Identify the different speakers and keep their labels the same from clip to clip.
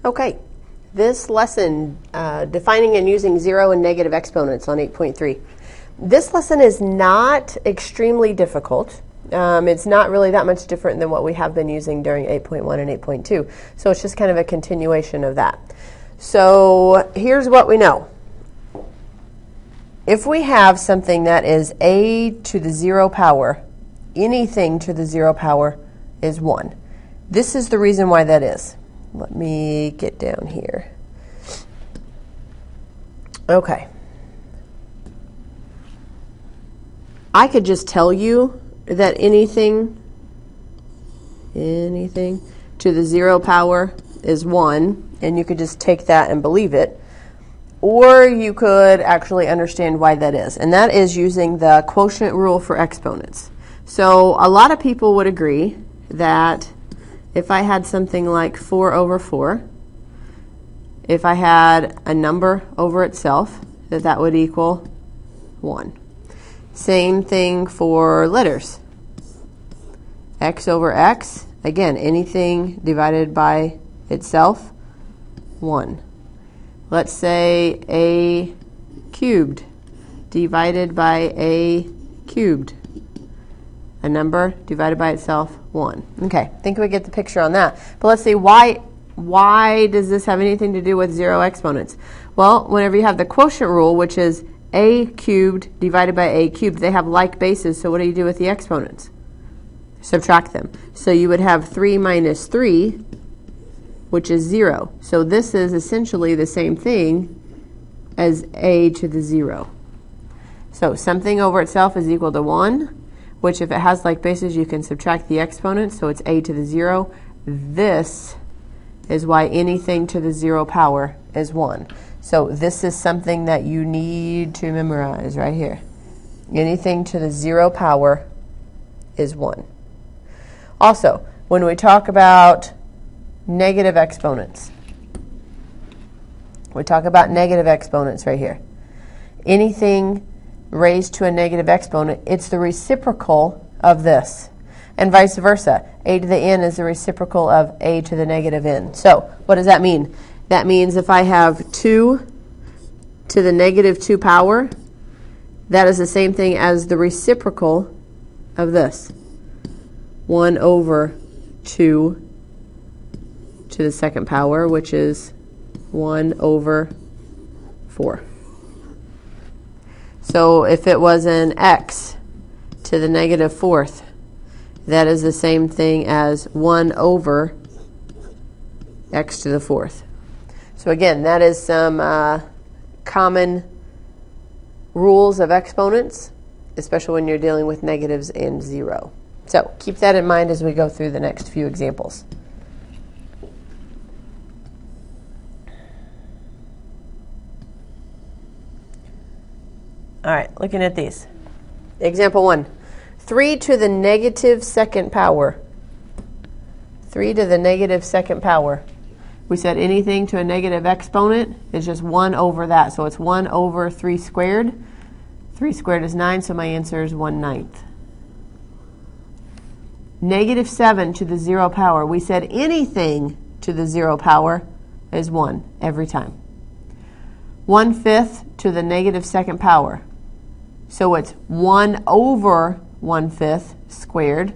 Speaker 1: Okay, this lesson, defining and using zero and negative exponents on 8.3. This lesson is not extremely difficult. It's not really that much different than what we have been using during 8.1 and 8.2. So it's just kind of a continuation of that. So here's what we know. If we have something that is a to the 0 power, anything to the 0 power is 1. This is the reason why that is. Let me get down here. Okay. I could just tell you that anything to the 0 power is 1, and you could just take that and believe it. Or you could actually understand why that is, and that is using the quotient rule for exponents. So a lot of people would agree that if I had something like 4 over 4, if I had a number over itself, that would equal 1. Same thing for letters. X over x, again, anything divided by itself, 1. Let's say a cubed divided by a cubed. A number divided by itself, 1. Okay, I think we get the picture on that. But let's see, why does this have anything to do with 0 exponents? Well, whenever you have the quotient rule, which is a cubed divided by a cubed, they have like bases, so what do you do with the exponents? Subtract them. So you would have 3 minus 3, which is 0. So this is essentially the same thing as a to the 0. So something over itself is equal to 1, which if it has like bases, you can subtract the exponents, so it's a to the 0. This is why anything to the 0 power is 1. So this is something that you need to memorize right here. Anything to the 0 power is 1. Also, when we talk about negative exponents, we talk about negative exponents right here. Anything raised to a negative exponent, it's the reciprocal of this. And vice versa. A to the n is the reciprocal of a to the negative n. So what does that mean? That means if I have 2 to the negative 2 power, that is the same thing as the reciprocal of this. 1 over 2 to the second power, which is 1 over 4. So if it was an x to the negative 4th, that is the same thing as 1 over x to the 4th. So again, that is some common rules of exponents, especially when you're dealing with negatives and 0. So keep that in mind as we go through the next few examples. All right, looking at these. Example 1. 3 to the negative second power. 3 to the negative second power. We said anything to a negative exponent is just 1 over that. So it's 1 over 3 squared. 3 squared is 9, so my answer is 1/9. Negative 7 to the 0 power. We said anything to the 0 power is 1 every time. 1/5 to the negative second power. So it's 1 over 1/5 squared.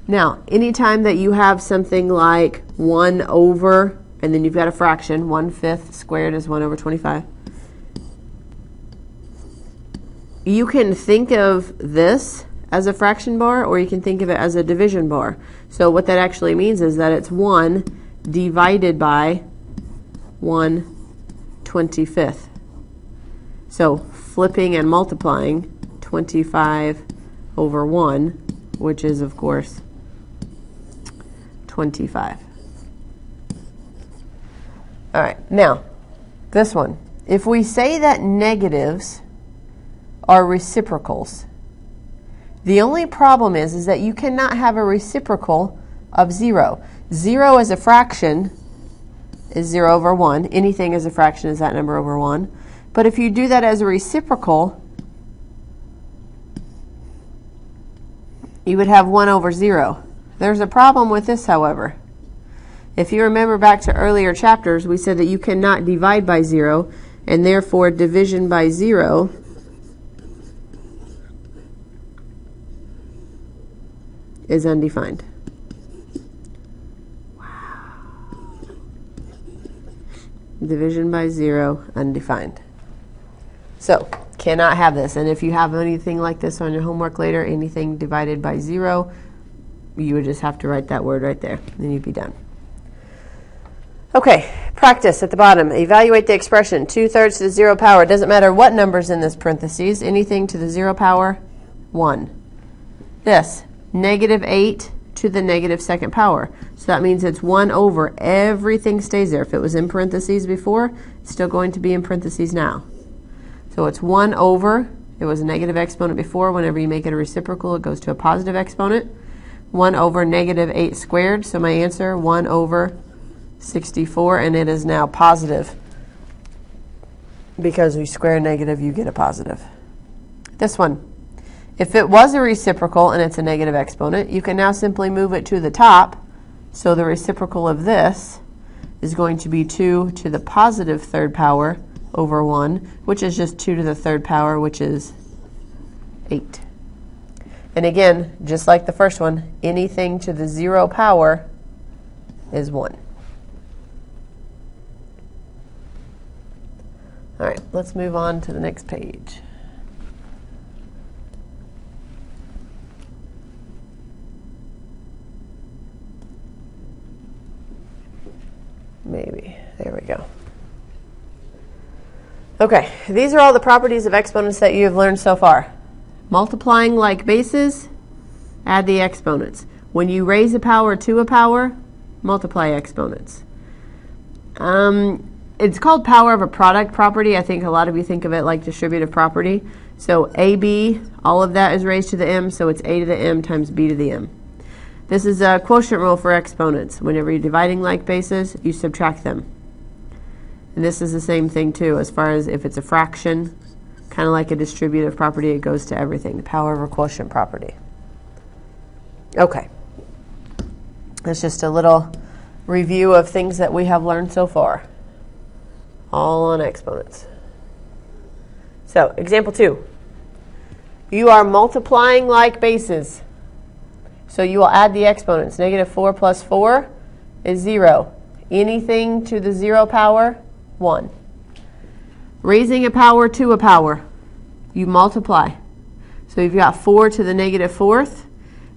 Speaker 1: Now, anytime that you have something like 1 over, and then you've got a fraction, 1/5 squared is 1 over 25. You can think of this as a fraction bar, or you can think of it as a division bar. So what that actually means is that it's 1 divided by 1/25. So flipping and multiplying 25 over 1, which is, of course, 25. All right, now, this one. If we say that negatives are reciprocals, the only problem is that you cannot have a reciprocal of 0. 0 as a fraction is 0 over 1. Anything as a fraction is that number over 1. But if you do that as a reciprocal, you would have 1 over 0. There's a problem with this, however. If you remember back to earlier chapters, we said that you cannot divide by 0, and therefore division by 0 is undefined. Wow. Division by 0, undefined. So, cannot have this. And if you have anything like this on your homework later, anything divided by 0, you would just have to write that word right there, then you'd be done. Okay, practice at the bottom. Evaluate the expression 2/3 to the 0 power. It doesn't matter what number's in this parentheses. Anything to the 0 power, 1. This, -8 to the -2nd power. So that means it's 1 over. Everything stays there. If it was in parentheses before, it's still going to be in parentheses now. So it's 1 over. It was a negative exponent before. Whenever you make it a reciprocal, it goes to a positive exponent. 1 over -8 squared. So my answer, 1 over 64, and it is now positive. Because we square a negative, you get a positive. This one. If it was a reciprocal and it's a negative exponent, you can now simply move it to the top. So the reciprocal of this is going to be 2 to the positive 3rd power over 1, which is just 2 to the 3rd power, which is 8. And again, just like the first one, anything to the 0 power is 1. All right, let's move on to the next page. Maybe. There we go. Okay, these are all the properties of exponents that you have learned so far. Multiplying like bases, add the exponents. When you raise a power to a power, multiply exponents. It's called power of a product property. I think a lot of you think of it like distributive property. So AB, all of that is raised to the m, so it's a to the m times b to the m. This is a quotient rule for exponents. Whenever you're dividing like bases, you subtract them. And this is the same thing too, as far as if it's a fraction, kind of like a distributive property, it goes to everything, the power of a quotient property. Okay. That's just a little review of things that we have learned so far, all on exponents. So, example 2. You are multiplying like bases. So you will add the exponents. -4 plus 4 is 0. Anything to the 0 power, 1. Raising a power to a power, you multiply. So you've got 4 to the -4th.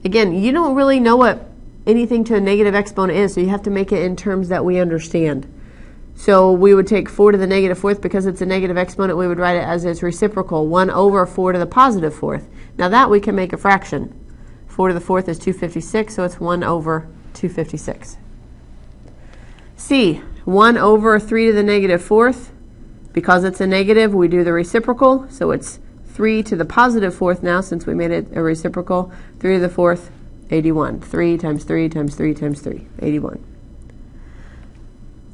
Speaker 1: Again, you don't really know what anything to a negative exponent is, so you have to make it in terms that we understand. So we would take 4 to the -4th, because it's a negative exponent, we would write it as its reciprocal, 1 over 4 to the +4th. Now that we can make a fraction. 4 to the 4th is 256, so it's 1 over 256. C, 1 over 3 to the -4th. Because it's a negative, we do the reciprocal, so it's 3 to the +4th now, since we made it a reciprocal. 3 to the 4th, 81. 3 times 3 times 3 times 3, 81.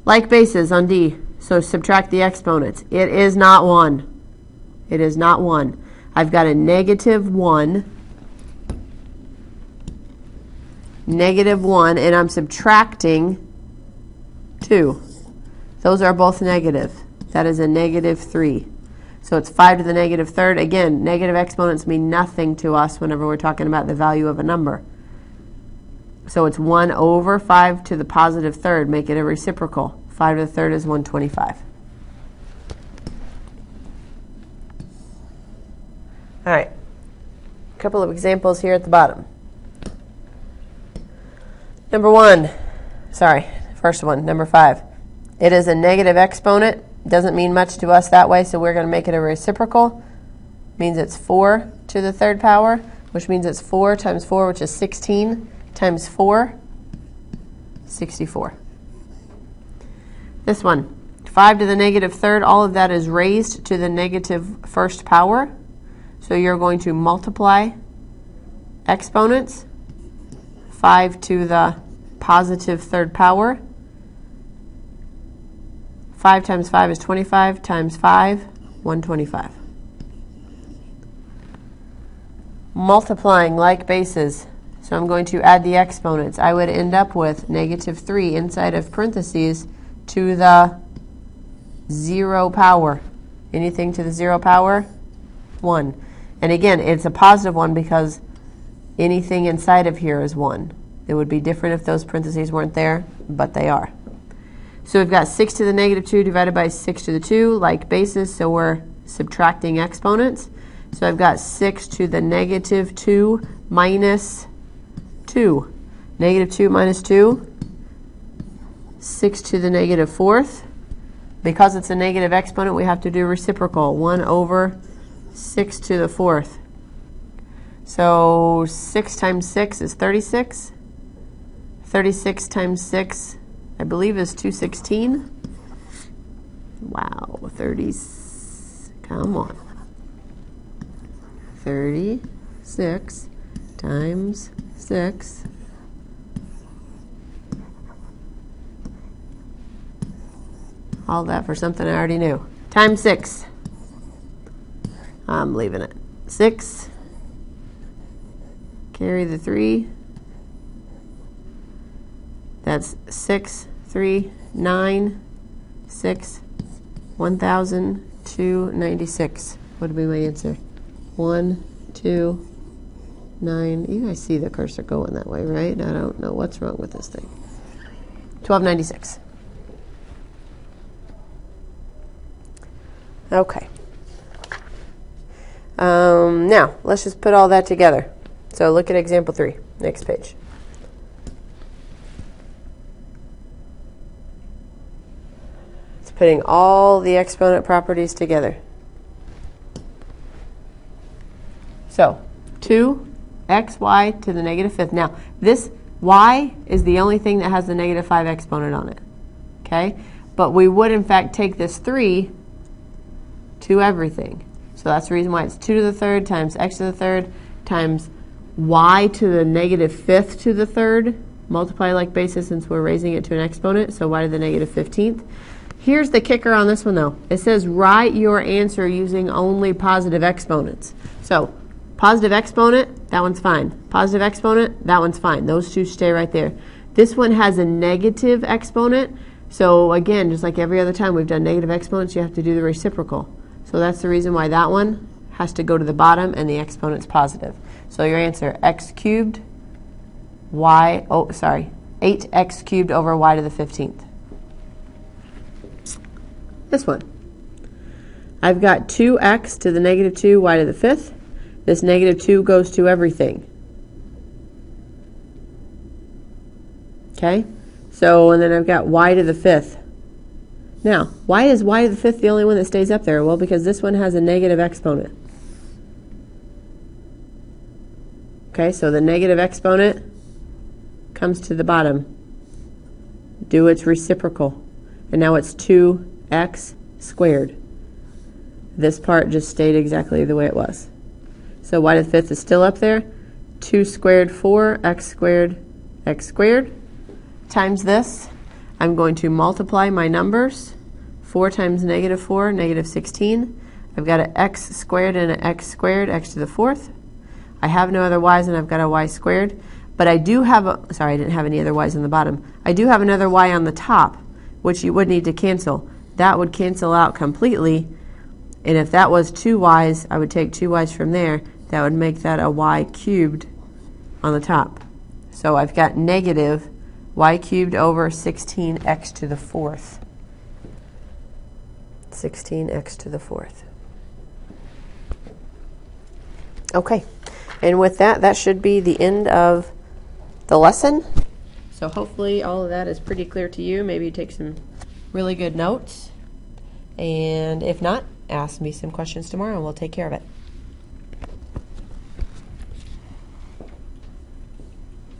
Speaker 1: Like bases on D, so subtract the exponents. It is not 1. It is not 1. I've got a -1, -1, and I'm subtracting 2. Those are both negative. That is a -3. So it's 5 to the -3rd. Again, negative exponents mean nothing to us whenever we're talking about the value of a number. So it's 1 over 5 to the +3rd. Make it a reciprocal. 5 to the 3rd is 125. All right. A couple of examples here at the bottom. First one, number 5. It is a negative exponent. Doesn't mean much to us that way, so we're going to make it a reciprocal. Means it's 4 to the 3rd power, which means it's 4 times 4, which is 16, times 4, 64. This one, 5 to the -3rd, all of that is raised to the -1st power. So you're going to multiply exponents. 5 to the +3rd power. 5 times 5 is 25, times 5, 125. Multiplying like bases. So I'm going to add the exponents. I would end up with negative 3 inside of parentheses to the 0 power. Anything to the 0 power? 1. And again, it's a positive 1 because anything inside of here is 1. It would be different if those parentheses weren't there, but they are. So we've got 6 to the negative 2 divided by 6 to the 2, like basis, so we're subtracting exponents. So I've got 6 to the negative 2 minus 2. Negative 2 minus 2, 6 to the negative 4th. Because it's a negative exponent, we have to do reciprocal. 1 over 6 to the 4th. So 6 times 6 is 36. 36 times 6, I believe, is 216. Wow, 30, come on. 36 times 6. All that for something I already knew. Times 6. I'm leaving it. 6. Carry the 3. That's 6, 3, 9, 6, 1,296 would be my answer. 1, 2, 9. You guys see the cursor going that way, right? I don't know what's wrong with this thing. 1296. Okay. Now, let's just put all that together. So look at example 3, next page. It's putting all the exponent properties together. So 2xy to the negative 5th. Now, this y is the only thing that has the negative 5 exponent on it. Okay? But we would, in fact, take this 3 to everything. So that's the reason why it's 2 to the 3rd times x to the 3rd times y to the negative 5th to the 3rd. Multiply like basis since we're raising it to an exponent, so y to the negative 15th. Here's the kicker on this one, though. It says write your answer using only positive exponents. So positive exponent, that one's fine. Positive exponent, that one's fine. Those two stay right there. This one has a negative exponent. So again, just like every other time we've done negative exponents, you have to do the reciprocal. So that's the reason why that one has to go to the bottom and the exponent's positive. So your answer, x cubed, 8x cubed over y to the 15th. This one. I've got 2x to the negative 2, y to the 5th. This negative 2 goes to everything. Okay? So, and then I've got y to the 5th. Now, why is y to the 5th the only one that stays up there? Well, because this one has a negative exponent. Okay, so the negative exponent comes to the bottom. Do its reciprocal. And now it's 2x squared. This part just stayed exactly the way it was. So y to the 5th is still up there. 2 squared, 4, x squared, times this. I'm going to multiply my numbers. 4 times negative 4, negative 16. I've got an x squared and an x squared, x to the 4th. I have no other y's, and I've got a y squared. But I do have a, sorry, I didn't have any other y's on the bottom. I do have another y on the top, which you would need to cancel. That would cancel out completely. And if that was 2 y's, I would take 2 y's from there. That would make that a y cubed on the top. So I've got negative y cubed over 16x to the 4th. 16x to the 4th. Okay, and with that, that should be the end of the lesson. So hopefully all of that is pretty clear to you. Maybe you take some really good notes. And if not, ask me some questions tomorrow and we'll take care of it.